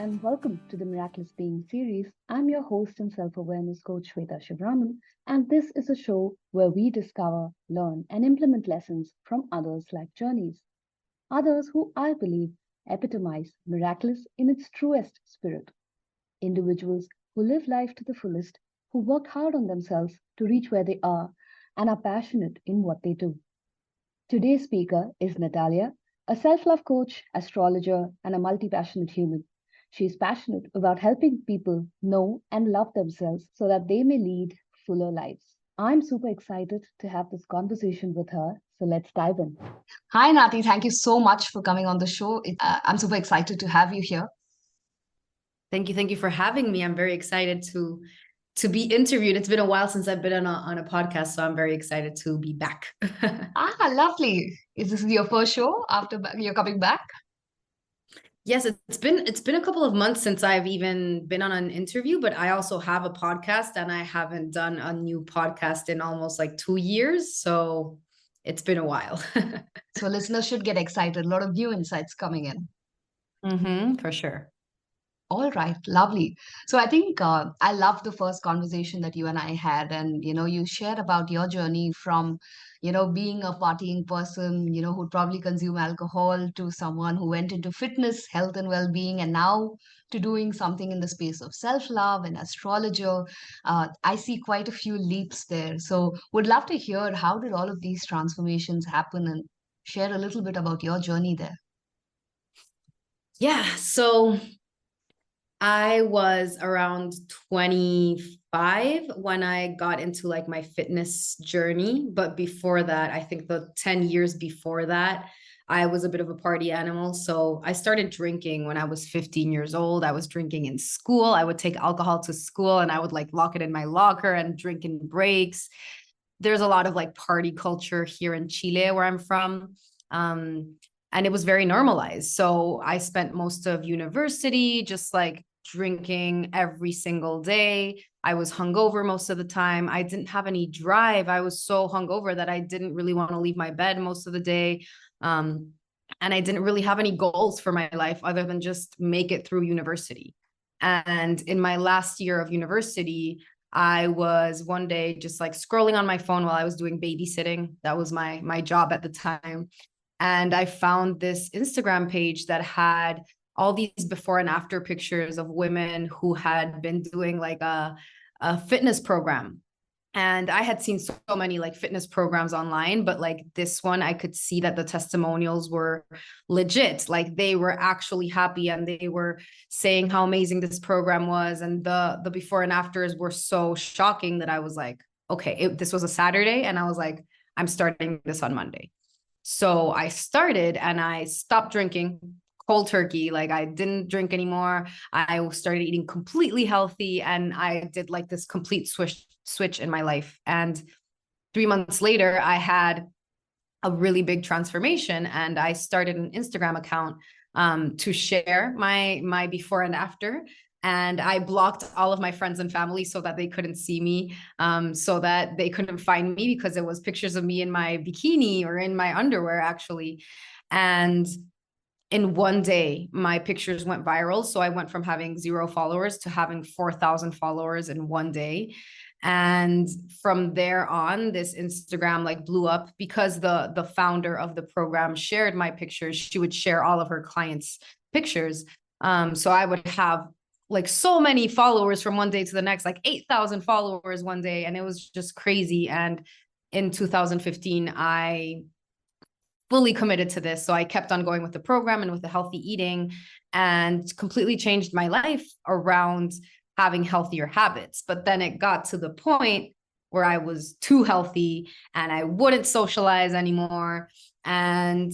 and welcome to the Meraklis Being series. I'm your host and self-awareness coach Shweta Shivraman, and this is a show where we discover, learn, and implement lessons from others' life journeys. Others who I believe epitomize miraculous in its truest spirit. Individuals who live life to the fullest, who work hard on themselves to reach where they are, and are passionate in what they do. Today's speaker is Natalia, a self love coach, astrologer, and a multi passionate human. She is passionate about helping people know and love themselves so that they may lead fuller lives. I'm super excited to have this conversation with her, so let's dive in. Hi, Nati. Thank you so much for coming on the show. I'm super excited to have you here. Thank you for having me. I'm very excited to be interviewed. It's been a while since I've been on a podcast, so I'm very excited to be back. Lovely. Is this your first show after you're coming back? Yes, it's been a couple of months since I've even been on an interview, but I also have a podcast and I haven't done a new podcast in almost like 2 years. So it's been a while. So listeners should get excited. A lot of new insights coming in. For sure. All right, lovely. So I think I love the first conversation that you and I had, and you shared about your journey from, being a partying person, who'd probably consume alcohol to someone who went into fitness, health, and well-being, and now to doing something in the space of self-love and astrologer. I see quite a few leaps there. So would love to hear how did all of these transformations happen, and share a little bit about your journey there. Yeah, so I was around 25 when I got into like my fitness journey. But before that, I think the 10 years before that, I was a bit of a party animal. So I started drinking when I was 15 years old. I was drinking in school. I would take alcohol to school and I would like lock it in my locker and drink in breaks. There's a lot of like party culture here in Chile, where I'm from. And it was very normalized. So I spent most of university just like drinking every single day. I was hungover most of the time. I didn't have any drive. I was so hungover that I didn't really want to leave my bed most of the day. And I didn't really have any goals for my life other than just make it through university. And in my last year of university, I was one day just like scrolling on my phone while I was doing babysitting. That was my job at the time. And I found this Instagram page that had all these before and after pictures of women who had been doing like a fitness program. And I had seen so many like fitness programs online, but like this one, I could see that the testimonials were legit. Like they were actually happy and they were saying how amazing this program was. And the before and afters were so shocking that I was like, okay, this was a Saturday. And I was like, I'm starting this on Monday. So I started and I stopped drinking cold turkey. Like I didn't drink anymore. I started eating completely healthy and I did like this complete switch in my life. And 3 months later, I had a really big transformation and I started an Instagram account to share my before and after. And I blocked all of my friends and family so that they couldn't see me, so that they couldn't find me because it was pictures of me in my bikini or in my underwear, actually. And in one day, my pictures went viral. So I went from having 0 followers to having 4,000 followers in one day. And from there on, this Instagram like blew up because the founder of the program shared my pictures. She would share all of her clients' pictures. So I would have like so many followers from one day to the next, like 8,000 followers one day. And it was just crazy. And in 2015, I fully committed to this. So I kept on going with the program and with the healthy eating and completely changed my life around having healthier habits. But then it got to the point where I was too healthy and I wouldn't socialize anymore. And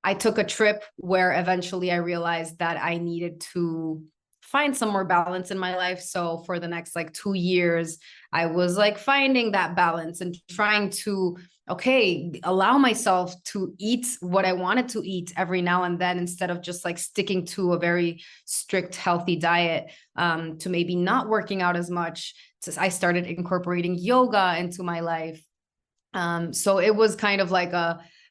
I took a trip where eventually I realized that I needed to find some more balance in my life. So for the next like 2 years, I was like finding that balance and trying to, okay, allow myself to eat what I wanted to eat every now and then, instead of just like sticking to a very strict, healthy diet, to maybe not working out as much. I started incorporating yoga into my life. So it was kind of like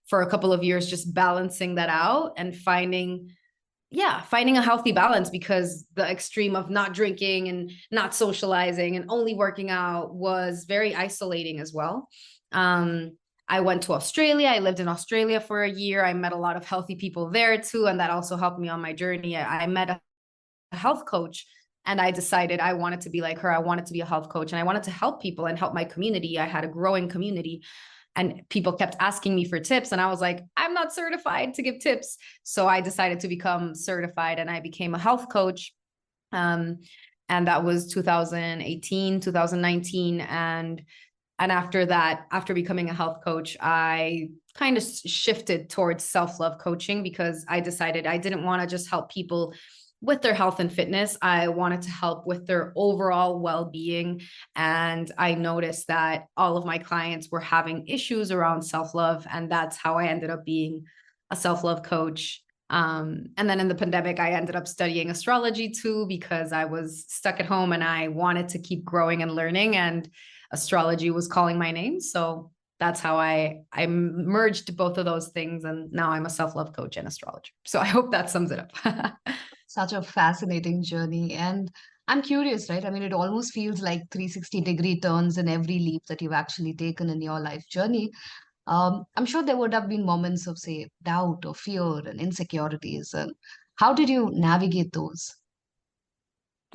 for a couple of years, just balancing that out and finding yeah, finding a healthy balance, because the extreme of not drinking and not socializing and only working out was very isolating as well. Um, I went to Australia. I lived in Australia for a year. I met a lot of healthy people there too. And that also helped me on my journey. I met a health coach, and I decided I wanted to be like her. I wanted to be a health coach, and I wanted to help people and help my community. I had a growing community, and people kept asking me for tips, and I was like, I'm not certified to give tips. So I decided to become certified, and I became a health coach. um, and that was 2018, 2019. And after that, after becoming a health coach, I kind of shifted towards self-love coaching, because I decided I didn't want to just help people with their health and fitness. I wanted to help with their overall well-being. And I noticed that all of my clients were having issues around self-love. And that's how I ended up being a self-love coach. And then in the pandemic, I ended up studying astrology too, because I was stuck at home and I wanted to keep growing and learning, and astrology was calling my name. So that's how I merged both of those things. And now I'm a self-love coach and astrologer. So I hope that sums it up. Such a fascinating journey. And I'm curious, right? I mean, it almost feels like 360-degree turns in every leap that you've actually taken in your life journey. I'm sure there would have been moments of, say, doubt or fear and insecurities. And how did you navigate those?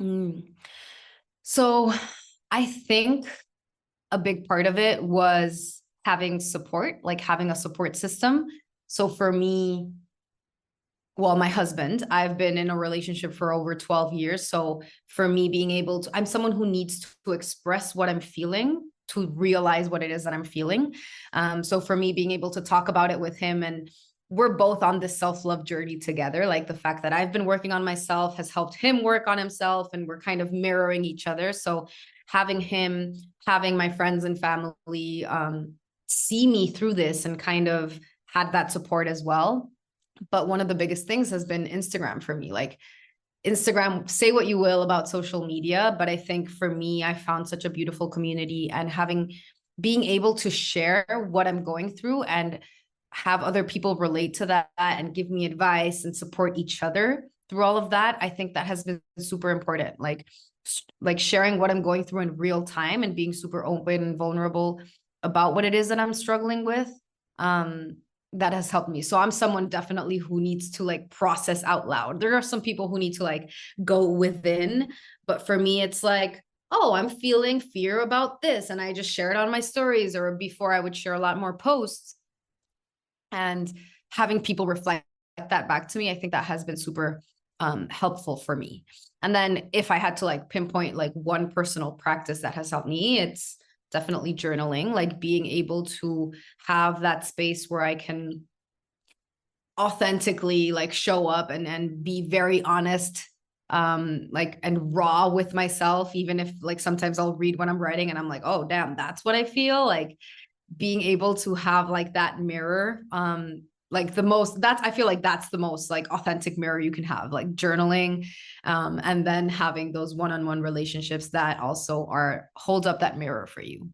Mm. So I think a big part of it was having support, like having a support system. So for me, well, my husband, I've been in a relationship for over 12 years. So for me, being able to, I'm someone who needs to express what I'm feeling to realize what it is that I'm feeling. So for me, being able to talk about it with him, and we're both on this self-love journey together. Like the fact that I've been working on myself has helped him work on himself, and we're kind of mirroring each other. So having him, having my friends and family see me through this and kind of had that support as well. But one of the biggest things has been Instagram for me. Like Instagram, say what you will about social media, but I think for me, I found such a beautiful community, and being able to share what I'm going through and have other people relate to that and give me advice and support each other through all of that. I think that has been super important. Like sharing what I'm going through in real time and being super open and vulnerable about what it is that I'm struggling with. That has helped me. So I'm someone definitely who needs to like process out loud. There are some people who need to like go within, but for me, it's like, oh, I'm feeling fear about this. And I just share it on my stories, or before I would share a lot more posts, and having people reflect that back to me. I think that has been super helpful for me. And then if I had to like pinpoint like one personal practice that has helped me, it's definitely journaling, like being able to have that space where I can authentically like show up and be very honest, like and raw with myself, even if like sometimes I'll read what I'm writing and I'm like, oh damn, that's what I feel. Like being able to have like that mirror, like the most, that's, I feel like that's the most like authentic mirror you can have, like journaling, and then having those one-on-one relationships that also are hold up that mirror for you.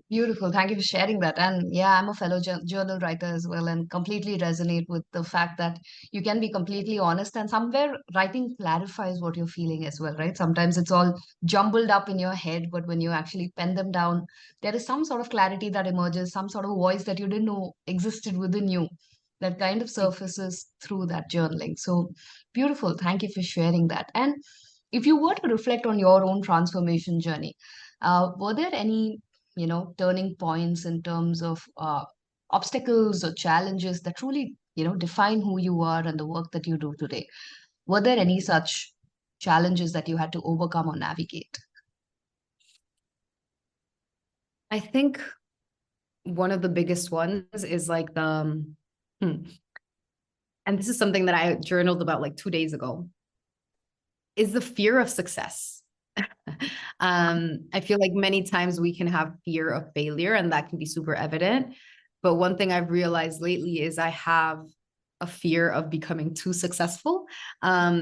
Beautiful. Thank you for sharing that. And yeah, I'm a fellow journal writer as well, and completely resonate with the fact that you can be completely honest, and somewhere writing clarifies what you're feeling as well, right? Sometimes it's all jumbled up in your head, but when you actually pen them down, there is some sort of clarity that emerges, some sort of voice that you didn't know existed within you that kind of surfaces through that journaling. So beautiful. Thank you for sharing that. And if you were to reflect on your own transformation journey, were there any turning points in terms of obstacles or challenges that truly define who you are and the work that you do today? Were there any such challenges that you had to overcome or navigate? I think one of the biggest ones is like and this is something that I journaled about like 2 days ago, is the fear of success. I feel like many times we can have fear of failure, and that can be super evident. But one thing I've realized lately is I have a fear of becoming too successful.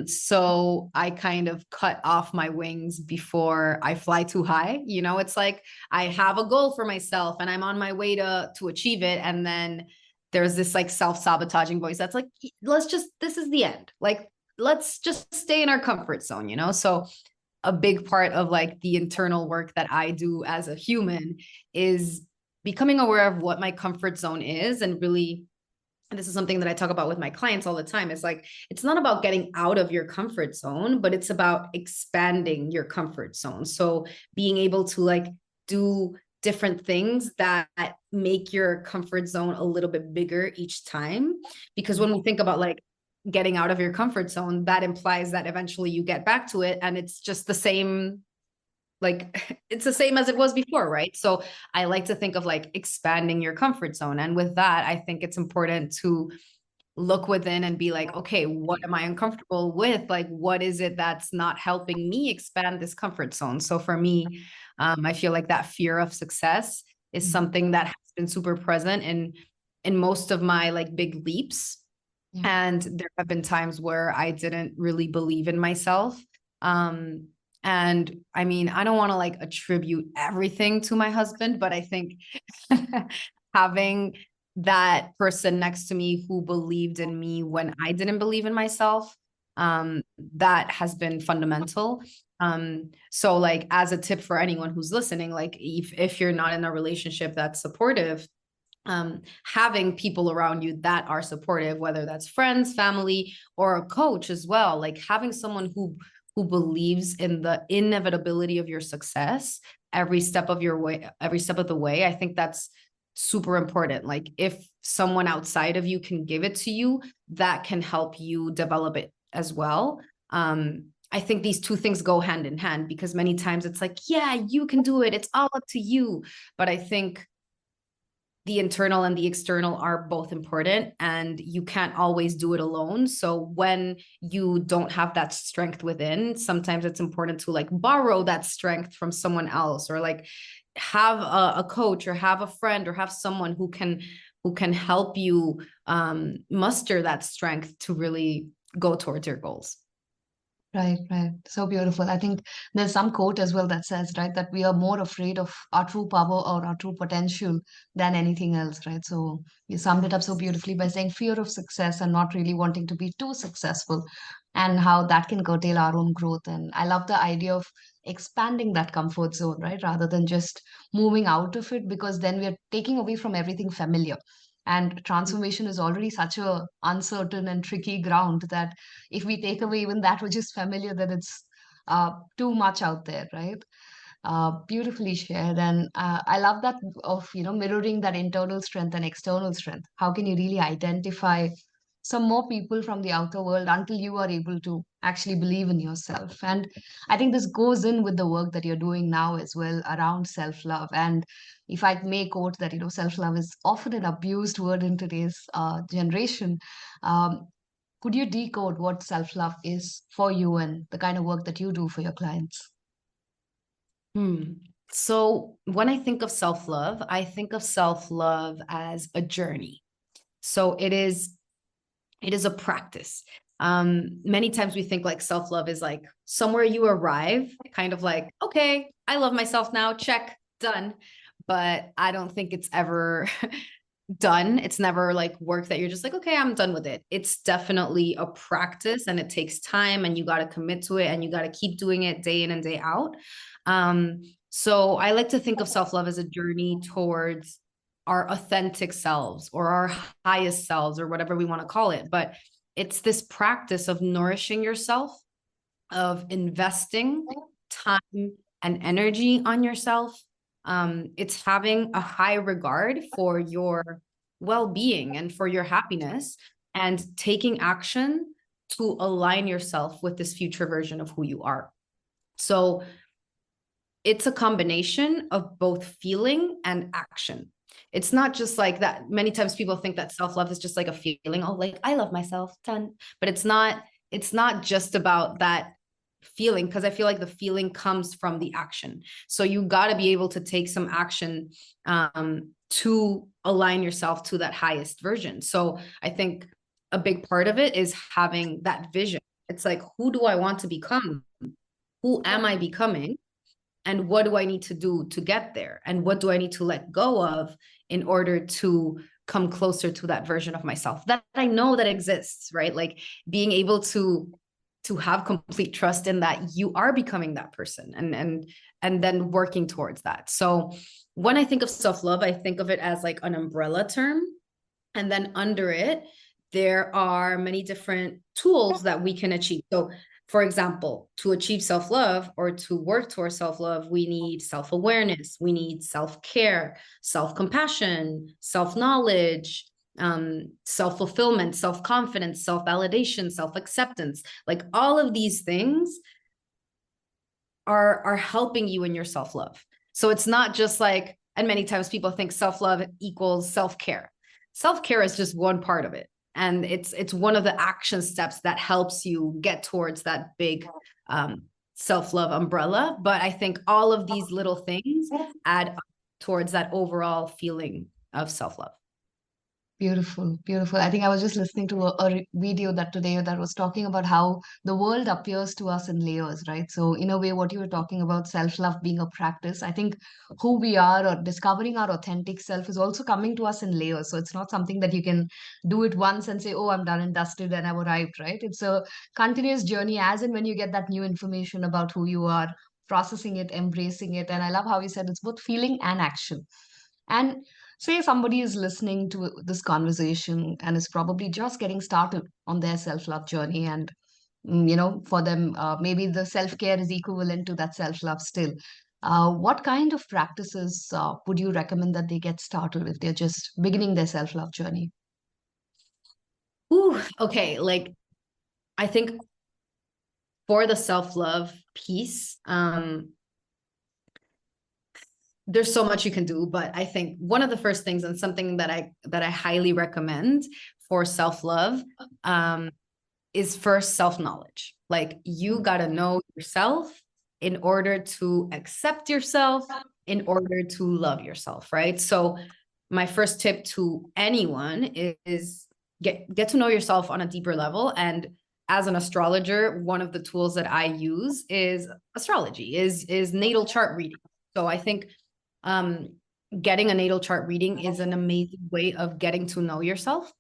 So I kind of cut off my wings before I fly too high. You know, it's like I have a goal for myself and I'm on my way to achieve it. And then there's this like self-sabotaging voice that's like, this is the end. Like, let's just stay in our comfort zone, you know? So a big part of like the internal work that I do as a human is becoming aware of what my comfort zone is, and really, and this is something that I talk about with my clients all the time. It's like, it's not about getting out of your comfort zone, but it's about expanding your comfort zone. So being able to like do different things that make your comfort zone a little bit bigger each time. Because when we think about like getting out of your comfort zone, that implies that eventually you get back to it and it's just the same, like it's the same as it was before, right? So I like to think of like expanding your comfort zone. And with that, I think it's important to look within and be like, okay, what am I uncomfortable with? Like, what is it that's not helping me expand this comfort zone? So for me, I feel like that fear of success is something that has been super present in most of my like big leaps. And there have been times where I didn't really believe in myself. And I mean, I don't want to like attribute everything to my husband, but I think having that person next to me who believed in me when I didn't believe in myself, that has been fundamental. So like as a tip for anyone who's listening, like if you're not in a relationship that's supportive, having people around you that are supportive, whether that's friends, family, or a coach as well, like having someone who believes in the inevitability of your success every step of your way, every step of the way. I think that's super important. Like if someone outside of you can give it to you, that can help you develop it as well. I think these two things go hand in hand, because many times it's like, yeah, you can do it, it's all up to you. But I think the internal and the external are both important, and you can't always do it alone. So when you don't have that strength within, sometimes it's important to like borrow that strength from someone else, or like have a coach, or have a friend, or have someone who can help you muster that strength to really go towards your goals. Right, right. So beautiful. I think there's some quote as well that says, right, that we are more afraid of our true power or our true potential than anything else, right? So you summed it up so beautifully by saying fear of success and not really wanting to be too successful, and how that can curtail our own growth. And I love the idea of expanding that comfort zone, right, rather than just moving out of it, because then we are taking away from everything familiar. And transformation is already such a uncertain and tricky ground that if we take away even that which is familiar, then it's too much out there, right? Beautifully shared. And I love that of, mirroring that internal strength and external strength. How can you really identify some more people from the outer world until you are able to actually believe in yourself? And I think this goes in with the work that you're doing now as well around self-love. And if I may quote that, self-love is often an abused word in today's generation. Um, could you decode what self-love is for you and the kind of work that you do for your clients? So when I think of self-love, I think of self-love as a journey. So it is a practice. Many times we think like self-love is like somewhere you arrive, kind of like, okay, I love myself now, check, done. But I don't think it's ever done. It's never like work that you're just like, okay, I'm done with it. It's definitely a practice, and it takes time, and you got to commit to it, and you got to keep doing it day in and day out. So I like to think of self-love as a journey towards our authentic selves, or our highest selves, or whatever we want to call it. But it's this practice of nourishing yourself, of investing time and energy on yourself. It's having a high regard for your well-being and for your happiness, and taking action to align yourself with this future version of who you are. So it's a combination of both feeling and action. It's not just like that. Many times people think that self-love is just like a feeling, oh, like I love myself, done. But it's not just about that feeling, because I feel like the feeling comes from the action. So you got to be able to take some action to align yourself to that highest version. So I think a big part of it is having that vision. It's like, who do I want to become? Who am I becoming? And what do I need to do to get there? And what do I need to let go of in order to come closer to that version of myself that I know that exists, right? Like being able to have complete trust in that you are becoming that person, and then working towards that. So when I think of self-love, I think of it as like an umbrella term. And then under it, there are many different tools that we can achieve. So for example, to achieve self-love or to work towards self-love, we need self-awareness, we need self-care, self-compassion, self-knowledge, self-fulfillment, self-confidence, self-validation, self-acceptance. Like all of these things are helping you in your self-love. So it's not just like, and many times people think self-love equals self-care. Self-care is just one part of it. And it's one of the action steps that helps you get towards that big self-love umbrella. But I think all of these little things add up towards that overall feeling of self-love. Beautiful, beautiful. I think I was just listening to a video that today that was talking about how the world appears to us in layers, right? So in a way, what you were talking about self-love being a practice, I think who we are or discovering our authentic self is also coming to us in layers. So it's not something that you can do it once and say, oh, I'm done and dusted and I've arrived, right? It's a continuous journey as and when you get that new information about who you are, processing it, embracing it. And I love how you said it's both feeling and action. And say somebody is listening to this conversation and is probably just getting started on their self-love journey, and for them, maybe the self-care is equivalent to that self-love still. What kind of practices would you recommend that they get started if they're just beginning their self-love journey? Ooh, okay. Like, I think for the self-love piece, there's so much you can do, but I think one of the first things, and something that I highly recommend for self-love, is first self-knowledge. Like you got to know yourself in order to accept yourself, in order to love yourself, right? So my first tip to anyone is get to know yourself on a deeper level. And as an astrologer, one of the tools that I use is astrology, is natal chart reading. So I think getting a natal chart reading is an amazing way of getting to know yourself.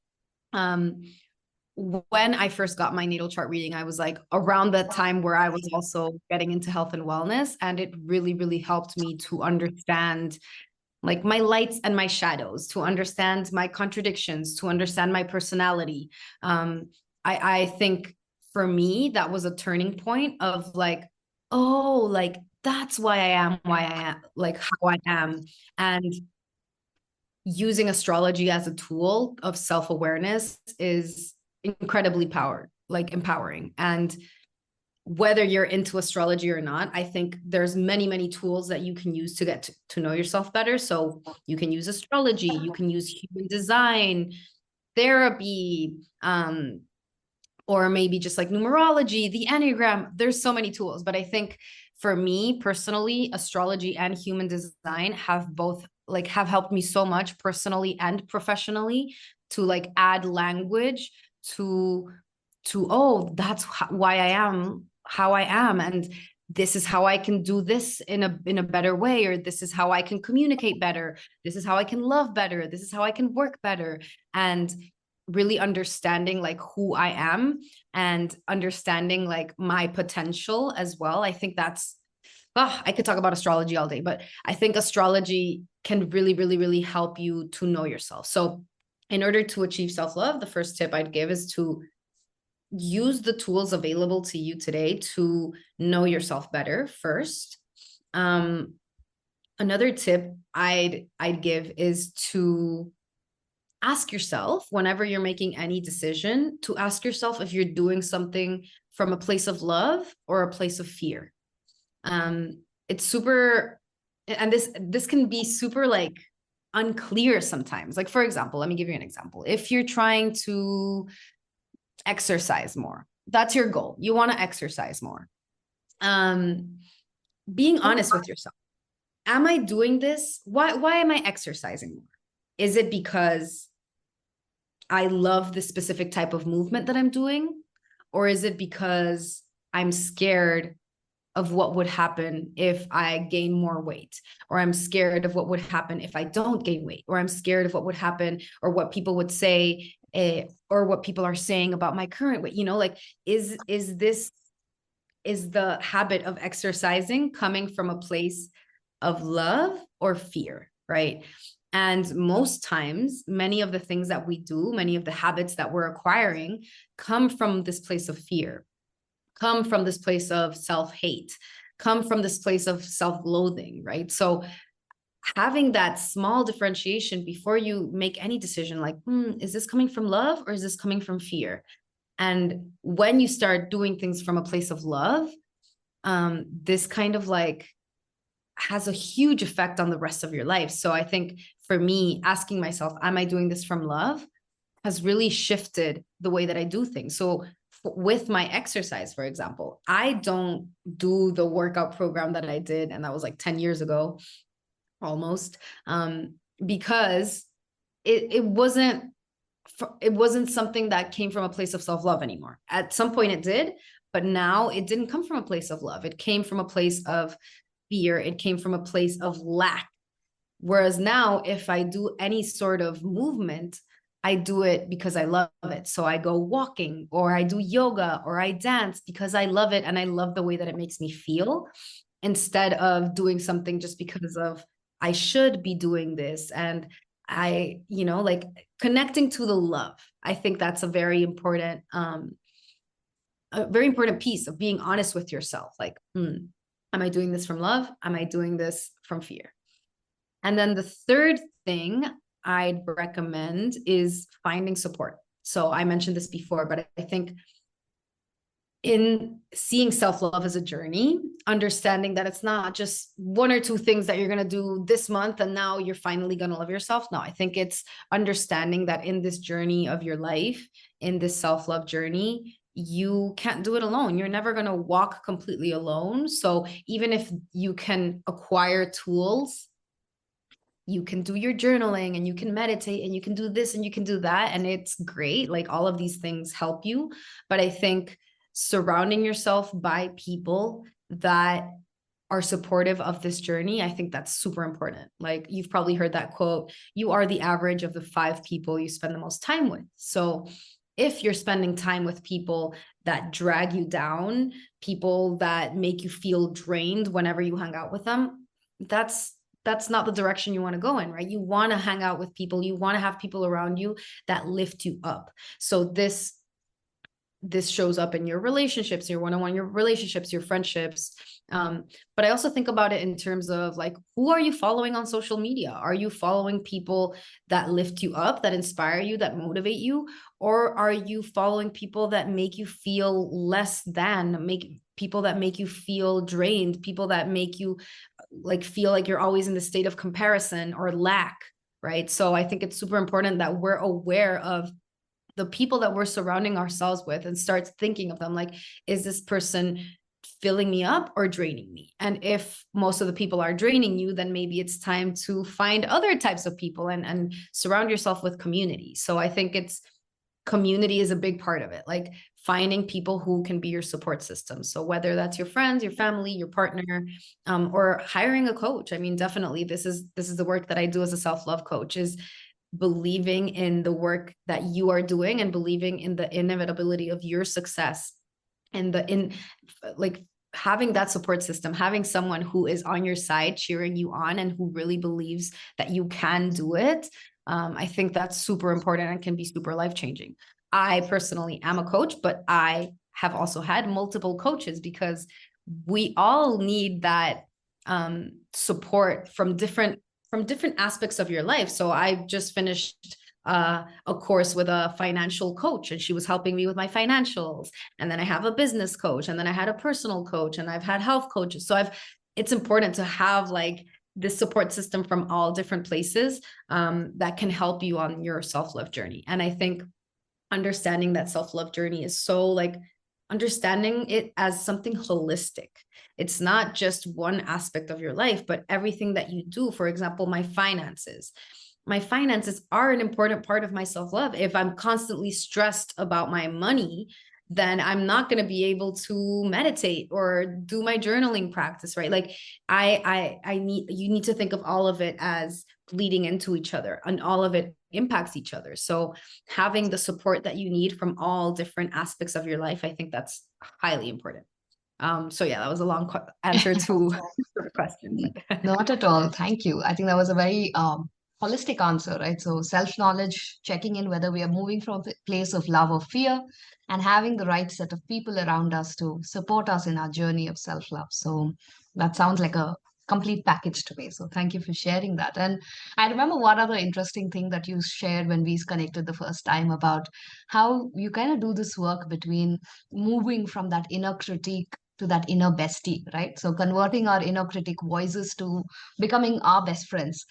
When I first got my natal chart reading, I was like around that time where I was also getting into health and wellness. And it really, really helped me to understand like my lights and my shadows, to understand my contradictions, to understand my personality. I think for me, that was a turning point of like, oh, like that's why I am, like how I am. And using astrology as a tool of self-awareness is incredibly empowering. And whether you're into astrology or not, I think there's many tools that you can use to get to know yourself better. So you can use astrology, you can use human design, therapy, or maybe just like numerology, the Enneagram. There's so many tools, but I think for me personally, astrology and human design have helped me so much personally and professionally to like add language to oh, that's why I am how I am, and this is how I can do this in a better way, or this is how I can communicate better, this is how I can love better, this is how I can work better. And really understanding like who I am and understanding like my potential as well. I think that's, I could talk about astrology all day, but I think astrology can really help you to know yourself. So in order to achieve self-love, the first tip I'd give is to use the tools available to you today to know yourself better first. Another tip I'd give is to ask yourself, whenever you're making any decision, to ask yourself if you're doing something from a place of love or a place of fear. It's super, and this can be super like unclear sometimes. Like, for example, let me give you an example. If you're trying to exercise more, that's your goal. You want to exercise more. Being honest with yourself. Am I doing this? Why am I exercising more? Is it because I love the specific type of movement that I'm doing? Or is it because I'm scared of what would happen if I gain more weight, or I'm scared of what would happen if I don't gain weight, or I'm scared of what would happen or what people would say, or what people are saying about my current weight. Like, is the habit of exercising coming from a place of love or fear, right? And most times, many of the things that we do, many of the habits that we're acquiring come from this place of fear, come from this place of self-hate, come from this place of self-loathing, right? So having that small differentiation before you make any decision, like, is this coming from love or is this coming from fear? And when you start doing things from a place of love, this kind of like has a huge effect on the rest of your life. So I think for me, asking myself, am I doing this from love, has really shifted the way that I do things. So with my exercise, for example, I don't do the workout program that I did, and that was like 10 years ago, almost, because it wasn't something that came from a place of self-love anymore. At some point it did, but now it didn't come from a place of love. It came from a place of fear. It came from a place of lack. Whereas now, if I do any sort of movement, I do it because I love it. So I go walking, or I do yoga, or I dance because I love it and I love the way that it makes me feel, instead of doing something just because of I should be doing this. And I, like connecting to the love. I think that's a very important piece of being honest with yourself. Like, am I doing this from love? Am I doing this from fear? And then the third thing I'd recommend is finding support. So I mentioned this before, but I think in seeing self-love as a journey, understanding that it's not just one or two things that you're going to do this month and now you're finally going to love yourself. No, I think it's understanding that in this journey of your life, in this self-love journey, you can't do it alone. You're never going to walk completely alone. So even if you can acquire tools, you can do your journaling and you can meditate and you can do this and you can do that. And it's great. Like all of these things help you. But I think surrounding yourself by people that are supportive of this journey, I think that's super important. Like you've probably heard that quote, you are the average of the 5 people you spend the most time with. So if you're spending time with people that drag you down, people that make you feel drained whenever you hang out with them, that's not the direction you want to go in, right? You want to hang out with people, you want to have people around you that lift you up. So this shows up in your relationships, your one-on-one, your relationships, your friendships. But I also think about it in terms of like, who are you following on social media? Are you following people that lift you up, that inspire you, that motivate you? Or are you following people that make you feel less than, people that make you feel drained, people that make you like feel like you're always in the state of comparison or lack, right? So I think it's super important that we're aware of the people that we're surrounding ourselves with and start thinking of them like, is this person filling me up or draining me? And if most of the people are draining you, then maybe it's time to find other types of people and surround yourself with community. So I think community is a big part of it, like finding people who can be your support system. So whether that's your friends, your family, your partner, or hiring a coach. I mean, definitely this is the work that I do as a self-love coach, is believing in the work that you are doing and believing in the inevitability of your success, and like having that support system, having someone who is on your side cheering you on and who really believes that you can do it. I think that's super important and can be super life-changing. I personally am a coach, but I have also had multiple coaches because we all need that support from different aspects of your life. So I just finished a course with a financial coach, and she was helping me with my financials. And then I have a business coach, and then I had a personal coach, and I've had health coaches. So it's important to have like this support system from all different places that can help you on your self-love journey. And I think understanding that self-love journey is so like understanding it as something holistic. It's not just one aspect of your life, but everything that you do. For example, my finances are an important part of my self-love. If I'm constantly stressed about my money, then I'm not going to be able to meditate or do my journaling practice, right? Like you need to think of all of it as leading into each other, and all of it impacts each other. So having the support that you need from all different aspects of your life, I think that's highly important. So yeah, that was a long answer to the question. Not at all. Thank you. I think that was a very holistic answer, right? So self-knowledge, checking in whether we are moving from a place of love or fear, and having the right set of people around us to support us in our journey of self-love. So that sounds like a complete package to me. So thank you for sharing that. And I remember one other interesting thing that you shared when we connected the first time about how you kind of do this work between moving from that inner critique to that inner bestie, right? So converting our inner critic voices to becoming our best friends.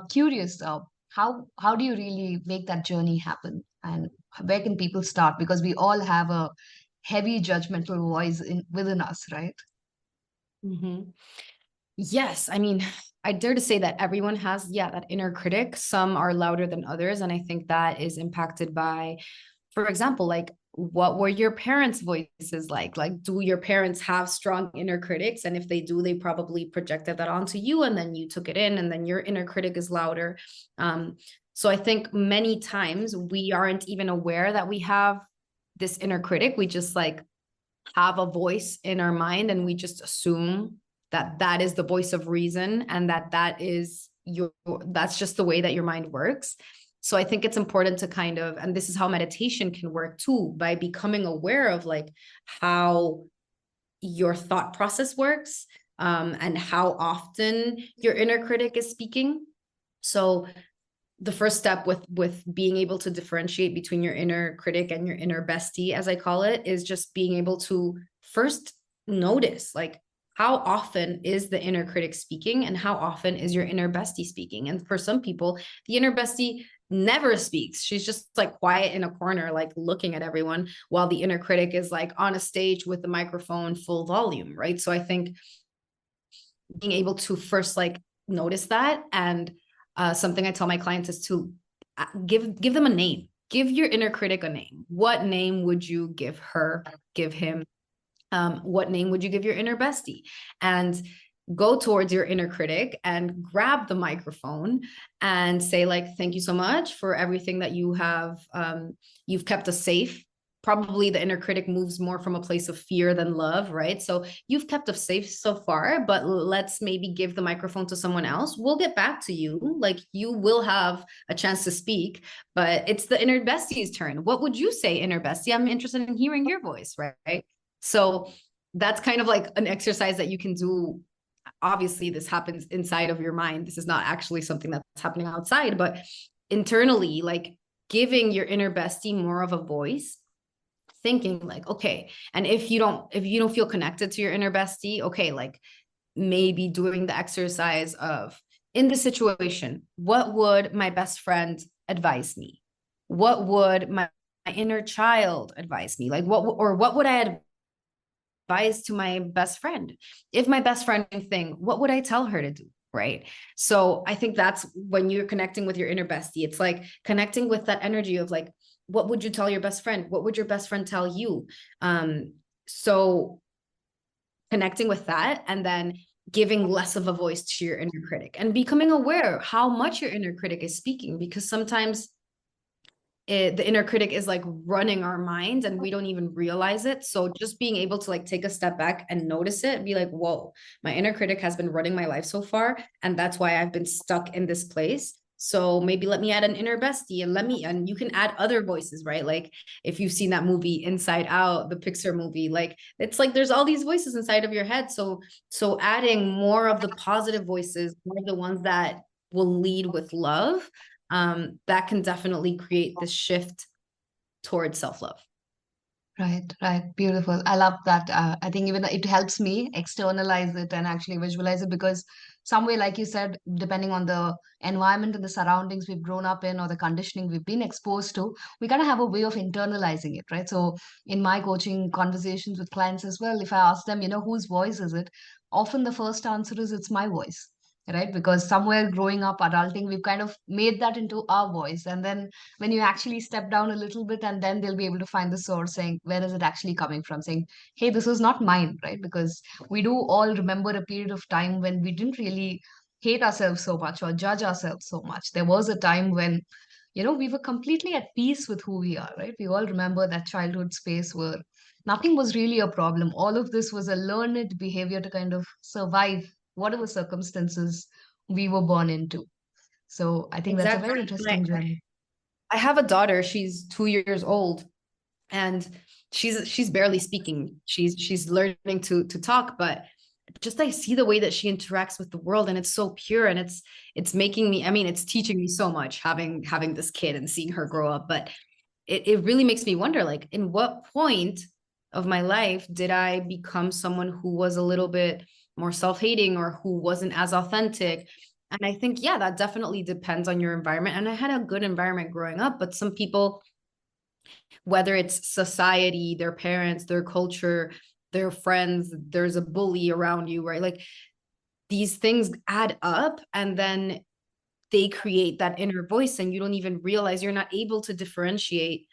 Curious, how do you really make that journey happen, and where can people start? Because we all have a heavy judgmental voice within us, right? Mm-hmm. Yes, I mean, I dare to say that everyone has, yeah, that inner critic. Some are louder than others, and I think that is impacted by, for example, like what were your parents' voices like? Like, do your parents have strong inner critics? And if they do, they probably projected that onto you, and then you took it in, and then your inner critic is louder. So I think many times we aren't even aware that we have this inner critic. We just like have a voice in our mind, and we just assume that that is the voice of reason, and that is that's just the way that your mind works. So I think it's important to kind of, and this is how meditation can work too, by becoming aware of like how your thought process works, and how often your inner critic is speaking. So the first step with being able to differentiate between your inner critic and your inner bestie, as I call it, is just being able to first notice like how often is the inner critic speaking, and how often is your inner bestie speaking. And for some people, the inner bestie never speaks. She's just like quiet in a corner, like looking at everyone, while the inner critic is like on a stage with the microphone full volume, right? So I think being able to first like notice that, and something I tell my clients is to give them a name. Give your inner critic a name. What name would you give her, give him? What name would you give your inner bestie? And go towards your inner critic and grab the microphone and say like, thank you so much for everything that you have. You've kept us safe. Probably the inner critic moves more from a place of fear than love, right? So you've kept us safe so far, but let's maybe give the microphone to someone else. We'll get back to you. Like you will have a chance to speak, but it's the inner bestie's turn. What would you say, inner bestie? I'm interested in hearing your voice, right? So that's kind of like an exercise that you can do. Obviously, this happens inside of your mind. This is not actually something that's happening outside, but internally, like giving your inner bestie more of a voice, thinking like, okay, and if you don't feel connected to your inner bestie, okay, like maybe doing the exercise of, in the situation, what would my best friend advise me? What would my inner child advise me? Like what would I advise to my best friend? If my best friend thing, what would I tell her to do? Right. So I think that's when you're connecting with your inner bestie. It's like connecting with that energy of like, what would you tell your best friend? What would your best friend tell you? So connecting with that, and then giving less of a voice to your inner critic, and becoming aware how much your inner critic is speaking, because sometimes the inner critic is like running our mind and we don't even realize it. So just being able to like take a step back and notice it, be like, whoa, my inner critic has been running my life so far, and that's why I've been stuck in this place. So maybe let me add an inner bestie, and you can add other voices, right? Like if you've seen that movie Inside Out, the Pixar movie, like it's like there's all these voices inside of your head. So adding more of the positive voices, more of the ones that will lead with love, that can definitely create this shift towards self-love. Right. Beautiful. I love that. I think even it helps me externalize it and actually visualize it, because some way, like you said, depending on the environment and the surroundings we've grown up in or the conditioning we've been exposed to, we kind of have a way of internalizing it, right? So in my coaching conversations with clients as well, if I ask them, whose voice is it? Often the first answer is it's my voice. right? Because somewhere growing up, adulting, we've kind of made that into our voice. And then when you actually step down a little bit, and then they'll be able to find the source, saying, where is it actually coming from? Saying, hey, this was not mine, right? Because we do all remember a period of time when we didn't really hate ourselves so much or judge ourselves so much. There was a time when, we were completely at peace with who we are, right? We all remember that childhood space where nothing was really a problem. All of this was a learned behavior to kind of survive whatever circumstances we were born into. So I think that's a Exactly. very interesting journey. I have a daughter, she's 2 years old, and she's barely speaking. She's learning to talk, but just I see the way that she interacts with the world, and it's so pure, and it's making me, I mean, it's teaching me so much having this kid and seeing her grow up. But it really makes me wonder, like, in what point of my life did I become someone who was a little bit more self-hating or who wasn't as authentic? And I think, yeah, that definitely depends on your environment. And I had a good environment growing up, but some people, whether it's society, their parents, their culture, their friends, there's a bully around you, right? Like, these things add up, and then they create that inner voice, and you don't even realize, you're not able to differentiate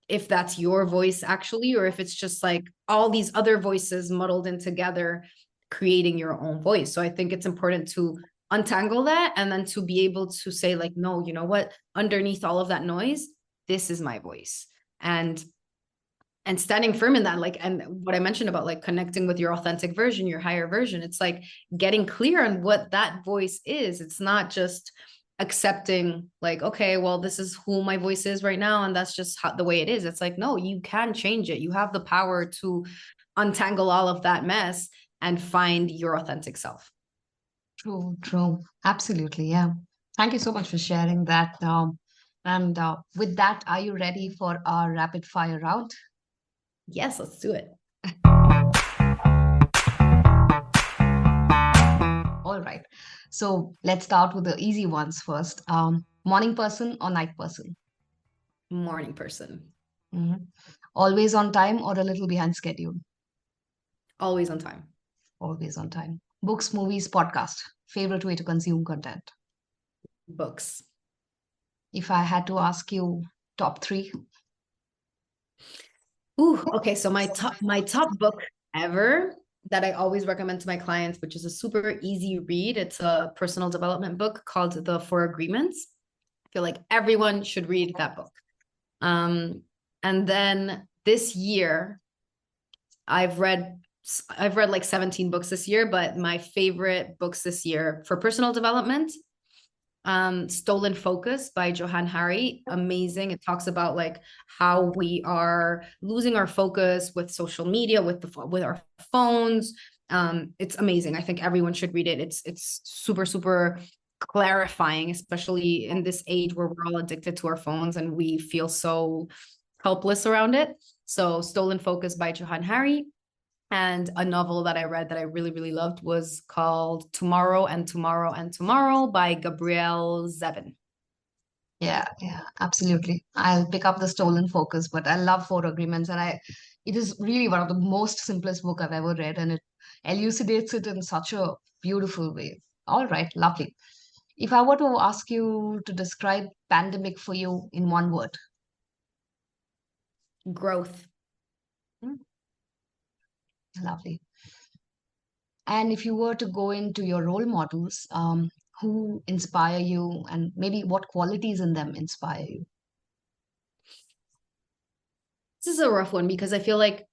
if that's your voice actually, or if it's just like all these other voices muddled in together, creating your own voice. So I think it's important to untangle that, and then to be able to say, like, no, you know what, underneath all of that noise, this is my voice. And standing firm in that, like, and what I mentioned about like connecting with your authentic version, your higher version, it's like getting clear on what that voice is. It's not just accepting, like, okay, well, this is who my voice is right now, and that's just the way it is. It's like, no, you can change it. You have the power to untangle all of that mess and find your authentic self. True, true. Absolutely. Yeah. Thank you so much for sharing that. And with that, are you ready for our rapid fire round? Yes, let's do it. All right. So let's start with the easy ones first. Morning person or night person? Morning person. Mhm. Always on time or a little behind schedule? Always on time. Always on time. Books, movies, podcast. Favorite way to consume content? Books. If I had to ask you top three. Ooh, okay. So my top book ever that I always recommend to my clients, which is a super easy read. It's a personal development book called The Four Agreements. I feel like everyone should read that book. And then this year, I've read like 17 books this year, but my favorite books this year for personal development, Stolen Focus by Johann Hari. Amazing. It talks about like how we are losing our focus with social media, with our phones. It's amazing. I think everyone should read it. It's super, super clarifying, especially in this age where we're all addicted to our phones and we feel so helpless around it. So Stolen Focus by Johann Hari. And a novel that I read that I really, really loved was called Tomorrow and Tomorrow and Tomorrow by Gabrielle Zevin. Yeah, absolutely. I'll pick up the Stolen Focus, but I love Four Agreements, and it is really one of the most simplest book I've ever read, and it elucidates it in such a beautiful way. All right, lovely. If I were to ask you to describe pandemic for you in one word. Growth. Lovely. And if you were to go into your role models, who inspire you, and maybe what qualities in them inspire you? This is a rough one because I feel like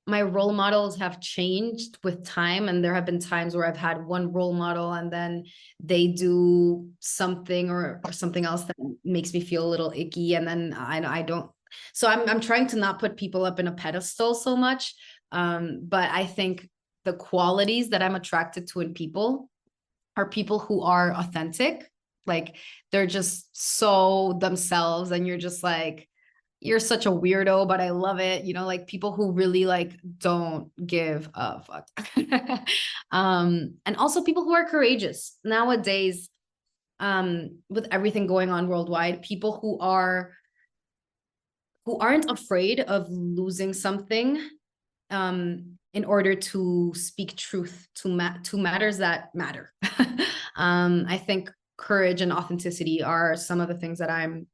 my role models have changed with time, and there have been times where I've had one role model and then they do something or something else that makes me feel a little icky, and then I don't. So I'm trying to not put people up in a pedestal so much, but I think the qualities that I'm attracted to in people are people who are authentic. Like, they're just so themselves, and you're just like, you're such a weirdo, but I love it. You know, like people who really like don't give a fuck. And also people who are courageous nowadays, with everything going on worldwide, people who aren't afraid of losing something, in order to speak truth to matters that matter. I think courage and authenticity are some of the things that I'm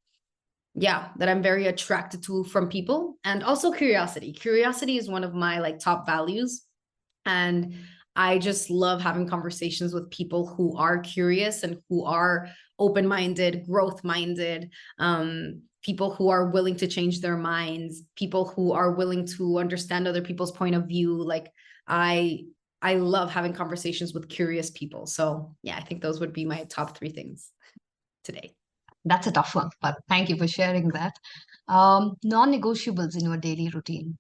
very attracted to from people. And also curiosity. Curiosity is one of my like top values. And I just love having conversations with people who are curious and who are open-minded, growth-minded, people who are willing to change their minds, people who are willing to understand other people's point of view. Like I love having conversations with curious people. So yeah, I think those would be my top 3 things today. That's a tough one, but thank you for sharing that. Non-negotiables in your daily routine.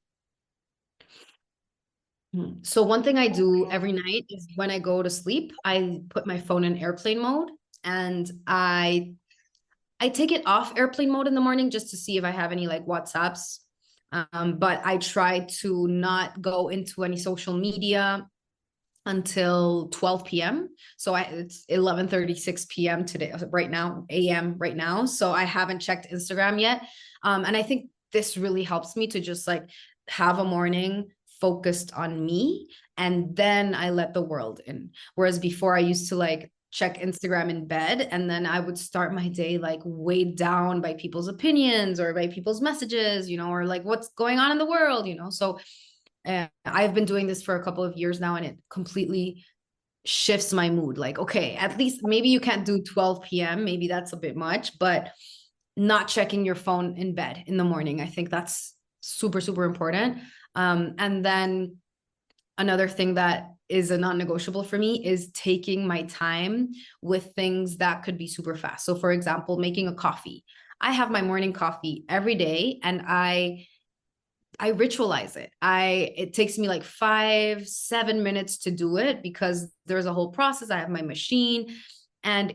So one thing I do every night is when I go to sleep, I put my phone in airplane mode, and I take it off airplane mode in the morning just to see if I have any like WhatsApps. But I try to not go into any social media until 12 p.m. So it's 11:36 p.m. today, right now, a.m. right now. So I haven't checked Instagram yet. And I think this really helps me to just like have a morning focused on me, and then I let the world in. Whereas before I used to like check Instagram in bed, and then I would start my day like weighed down by people's opinions or by people's messages, or like what's going on in the world, So I've been doing this for a couple of years now, and it completely shifts my mood. Like, okay, at least maybe you can't do 12 p.m. Maybe that's a bit much, but not checking your phone in bed in the morning. I think that's super, super important. And then another thing that is a non-negotiable for me is taking my time with things that could be super fast. So for example, making a coffee. I have my morning coffee every day, and I ritualize it. It takes me like 5-7 minutes to do it because there's a whole process. I have my machine, and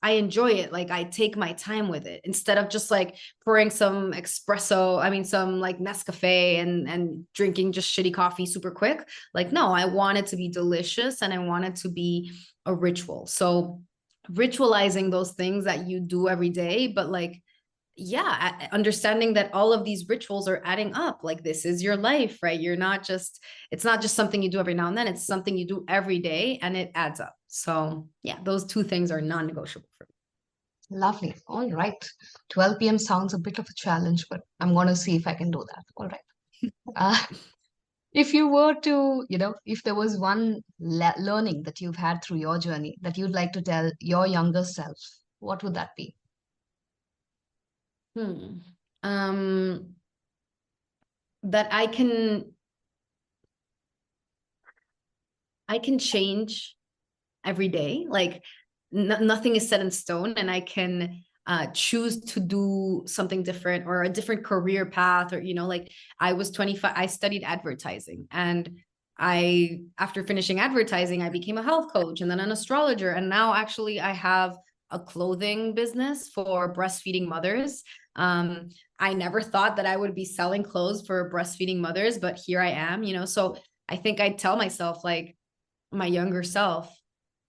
I enjoy it. Like I take my time with it instead of just like pouring some some like Nescafe and drinking just shitty coffee super quick. Like, no, I want it to be delicious, and I want it to be a ritual. So ritualizing those things that you do every day, but like, yeah, understanding that all of these rituals are adding up. Like this is your life, right? It's not just something you do every now and then. It's something you do every day, and it adds up. So yeah, those 2 things are non-negotiable for me. Lovely. All right. 12 p.m. sounds a bit of a challenge, but I'm going to see if I can do that. All right. If you were to, if there was one learning that you've had through your journey that you'd like to tell your younger self, what would that be? That I can change every day. Like nothing is set in stone, and I can choose to do something different or a different career path, or like I was 25, I studied advertising, and after finishing advertising, I became a health coach and then an astrologer, and now actually I have a clothing business for breastfeeding mothers. I never thought that I would be selling clothes for breastfeeding mothers, but here I am, so I think I tell myself, like my younger self,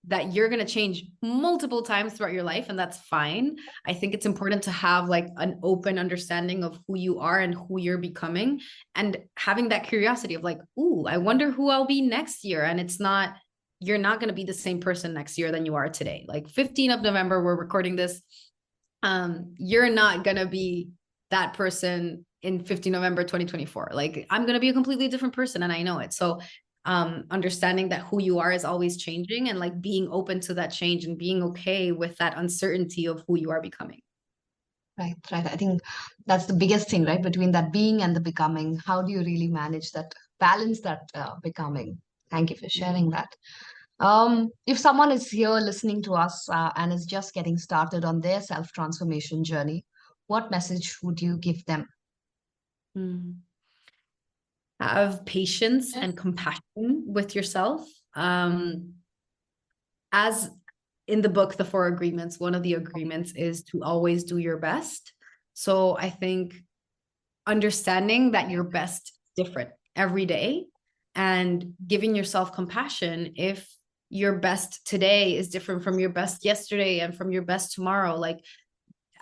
that you're going to change multiple times throughout your life, and that's fine. I think it's important to have like an open understanding of who you are and who you're becoming, and having that curiosity of like, ooh, I wonder who I'll be next year. And you're not going to be the same person next year than you are today. Like 15th of November, we're recording this. You're not going to be that person in 15 November 2024. Like I'm going to be a completely different person, and I know it. So understanding that who you are is always changing, and like being open to that change and being okay with that uncertainty of who you are becoming. Right. I think that's the biggest thing, right? Between that being and the becoming. How do you really manage that, balance that becoming? Thank you for sharing that. If someone is here listening to us and is just getting started on their self-transformation journey, what message would you give them? Have patience and compassion with yourself. As in the book, The 4 Agreements, one of the agreements is to always do your best. So I think understanding that your best is different every day, and giving yourself compassion if your best today is different from your best yesterday and from your best tomorrow. Like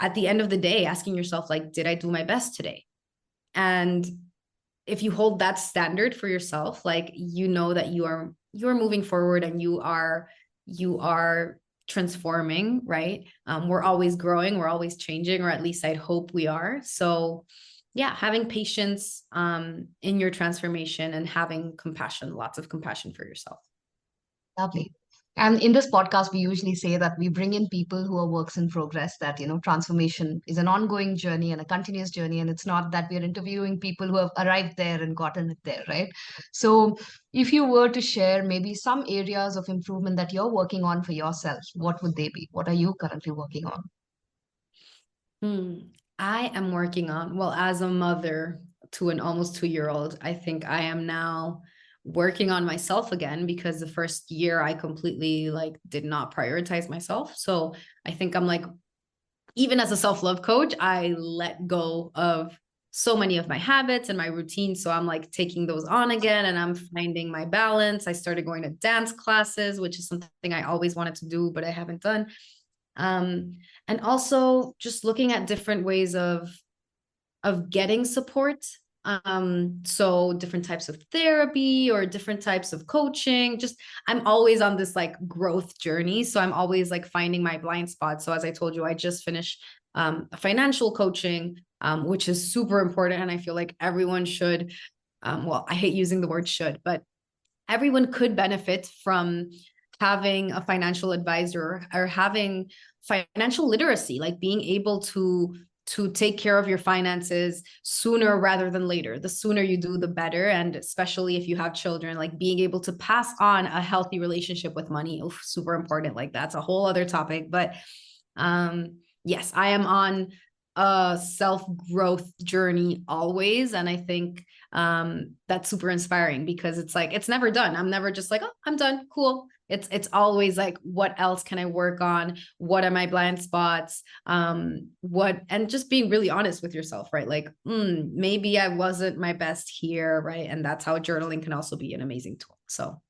at the end of the day, asking yourself, like, did I do my best today? And if you hold that standard for yourself, like, that you are moving forward, and you are transforming, right? We're always growing, we're always changing, or at least I'd hope we are. So yeah, having patience in your transformation and having compassion, lots of compassion for yourself. Lovely. And in this podcast, we usually say that we bring in people who are works in progress, that, transformation is an ongoing journey and a continuous journey. And it's not that we're interviewing people who have arrived there and gotten it there, right? So if you were to share maybe some areas of improvement that you're working on for yourself, what would they be? What are you currently working on? I am working on, well, as a mother to an almost 2-year-old, I think I am now working on myself again, because the first year I completely did not prioritize myself. So I think I'm even as a self-love coach, I let go of so many of my habits and my routines. So I'm taking those on again, and I'm finding my balance. I started going to dance classes, which is something I always wanted to do, but I haven't done. And also just looking at different ways of getting support. So different types of therapy or different types of coaching. Just I'm always on this growth journey. So I'm always finding my blind spots. So as I told you, I just finished a financial coaching, which is super important. And I feel like everyone should, well, I hate using the word should, but everyone could benefit from having a financial advisor or having financial literacy, being able to take care of your finances sooner rather than later. The sooner you do, the better. And especially if you have children, being able to pass on a healthy relationship with money, super important. That's a whole other topic. But yes, I am on a self-growth journey always. And I think that's super inspiring, because it's never done. I'm never just oh, I'm done. Cool. It's always what else can I work on? What are my blind spots? And just being really honest with yourself, right? Maybe I wasn't my best here, right? And that's how journaling can also be an amazing tool. So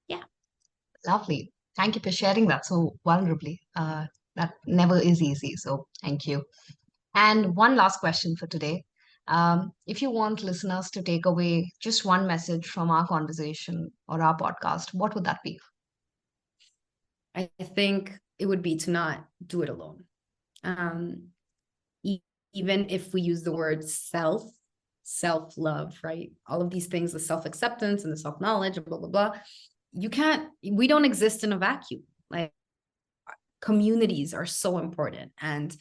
yeah. Lovely. Thank you for sharing that so vulnerably. That never is easy. So thank you. And one last question for today. If you want listeners to take away just one message from our conversation or our podcast, what would that be? I think it would be to not do it alone. Even if we use the word self-love, right? All of these things, the self-acceptance and the self-knowledge, blah, blah, blah. We don't exist in a vacuum. Communities are so important, and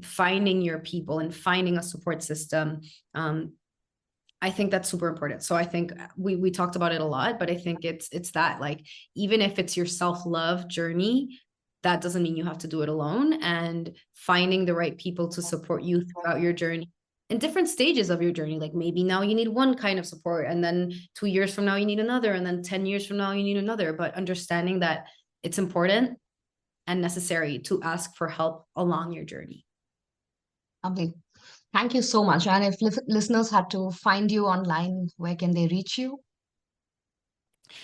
finding your people and finding a support system, I think that's super important. So I think we talked about it a lot, but I think it's that even if it's your self-love journey, that doesn't mean you have to do it alone, and finding the right people to support you throughout your journey in different stages of your journey. Maybe now you need one kind of support, and then 2 years from now you need another, and then 10 years from now you need another, but understanding that it's important and necessary to ask for help along your journey. Lovely. Thank you so much. And if listeners had to find you online, where can they reach you?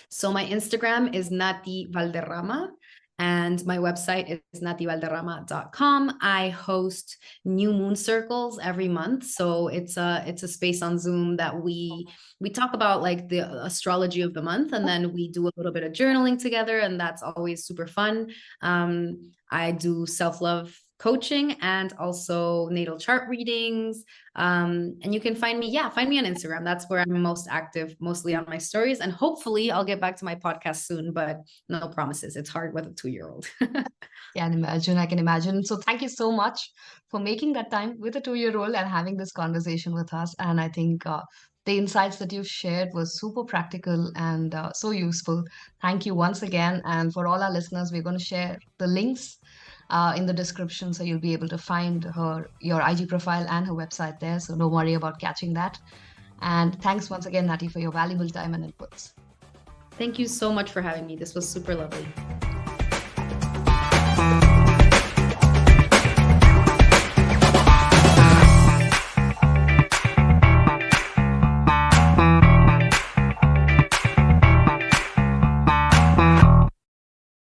So my Instagram is Nati Valderrama, and my website is nativalderrama.com. I host new moon circles every month. So it's a space on Zoom that we talk about the astrology of the month, and then we do a little bit of journaling together, and that's always super fun. I do self-love coaching and also natal chart readings. And you can find me on Instagram. That's where I'm most active, mostly on my stories. And hopefully I'll get back to my podcast soon, but no promises. It's hard with a 2-year-old. I can imagine. So thank you so much for making that time with a 2-year-old and having this conversation with us. And I think the insights that you've shared was super practical and so useful. Thank you once again. And for all our listeners, we're going to share the links in the description, so you'll be able to find your IG profile and her website there. So don't worry about catching that. And thanks once again, Nati, for your valuable time and inputs. Thank you so much for having me. This was super lovely.